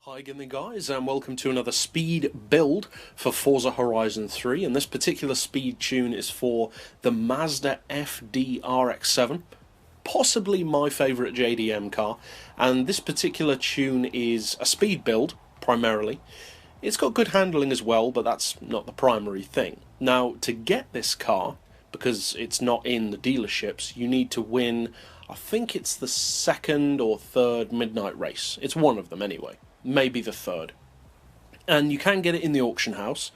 Hi again guys, and welcome to another speed build for Forza Horizon 3, and this particular speed tune is for the Mazda FD RX7, possibly my favourite JDM car, and this particular tune is a speed build, primarily. It's got good handling as well, but that's not the primary thing. Now, to get this car, because it's not in the dealerships, you need to win, I think it's the second or third midnight race. It's one of them anyway. Maybe the third. And you can get it in the auction house,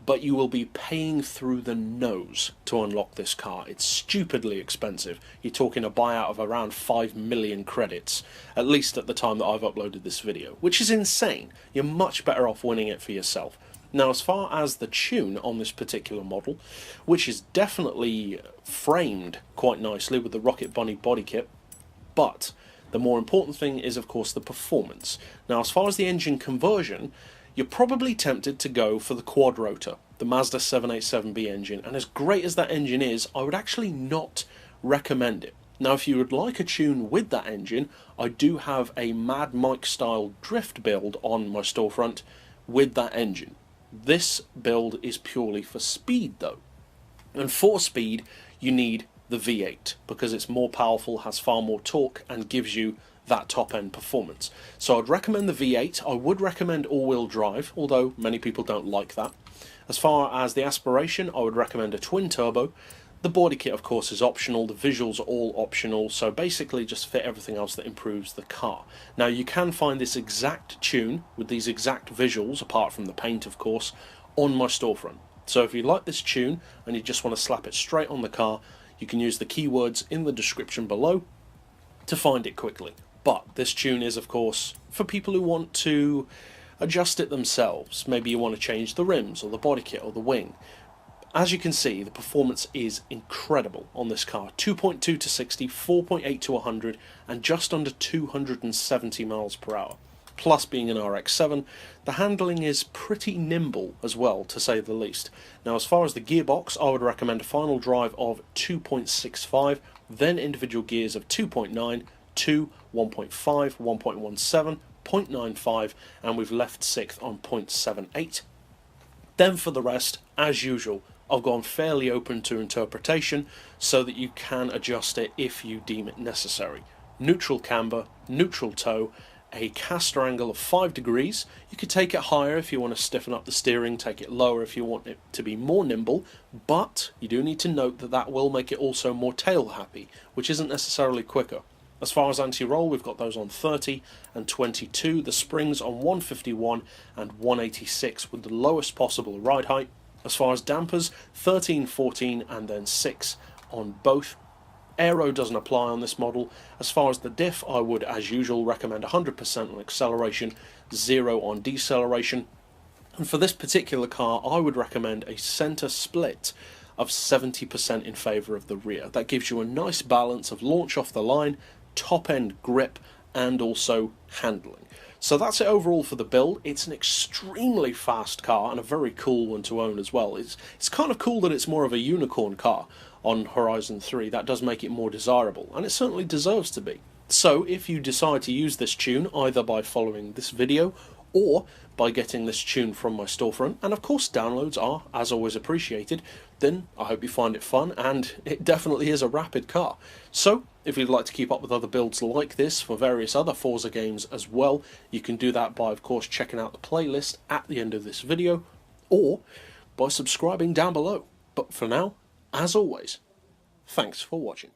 but you will be paying through the nose to unlock this car. It's stupidly expensive. You're talking a buyout of around 5 million credits, at least at the time that I've uploaded this video, which is insane. You're much better off winning it for yourself. Now, as far as the tune on this particular model, which is definitely framed quite nicely with the Rocket Bunny body kit, but the more important thing is, of course, the performance. Now, as far as the engine conversion, you're probably tempted to go for the quad rotor, the Mazda 787B engine, and as great as that engine is, I would actually not recommend it. Now, if you would like a tune with that engine, I do have a Mad Mike style drift build on my storefront with that engine. This build is purely for speed though, and for speed you need the V8 because it's more powerful, has far more torque, and gives you that top end performance. So I'd recommend the V8. I would recommend all-wheel drive, although many people don't like that. As far as the aspiration, I would recommend a twin turbo. The body kit, of course, is optional. The visuals are all optional, so basically just fit everything else that improves the car. Now, you can find this exact tune with these exact visuals, apart from the paint, of course, on my storefront. So if you like this tune and you just want to slap it straight on the car, you can use the keywords in the description below to find it quickly. But this tune is, of course, for people who want to adjust it themselves. Maybe you want to change the rims or the body kit or the wing. As you can see, the performance is incredible on this car. 2.2 to 60, 4.8 to 100, and just under 270 miles per hour. Plus, being an RX7, the handling is pretty nimble as well, to say the least. Now, as far as the gearbox, I would recommend a final drive of 2.65, then individual gears of 2.9, 2, 1.5, 1.17, 0.95, and we've left sixth on 0.78. Then for the rest, as usual, I've gone fairly open to interpretation so that you can adjust it if you deem it necessary. Neutral camber, neutral toe, a caster angle of 5 degrees. You could take it higher if you want to stiffen up the steering, take it lower if you want it to be more nimble, but you do need to note that that will make it also more tail happy, which isn't necessarily quicker. As far as anti-roll, we've got those on 30 and 22, the springs on 151 and 186 with the lowest possible ride height. As far as dampers, 13, 14 and then 6 on both. Aero doesn't apply on this model. As far as the diff, I would, as usual, recommend 100% on acceleration, 0 on deceleration. And for this particular car, I would recommend a centre split of 70% in favour of the rear. That gives you a nice balance of launch off the line, top-end grip, and also handling. So that's it overall for the build. It's an extremely fast car and a very cool one to own as well. It's kind of cool that it's more of a unicorn car on Horizon 3. That does make it more desirable, and it certainly deserves to be. So if you decide to use this tune, either by following this video or by getting this tune from my storefront, and of course downloads are, as always, appreciated, then I hope you find it fun, and it definitely is a rapid car. So, if you'd like to keep up with other builds like this for various other Forza games as well, you can do that by, of course, checking out the playlist at the end of this video, or by subscribing down below. But for now, as always, thanks for watching.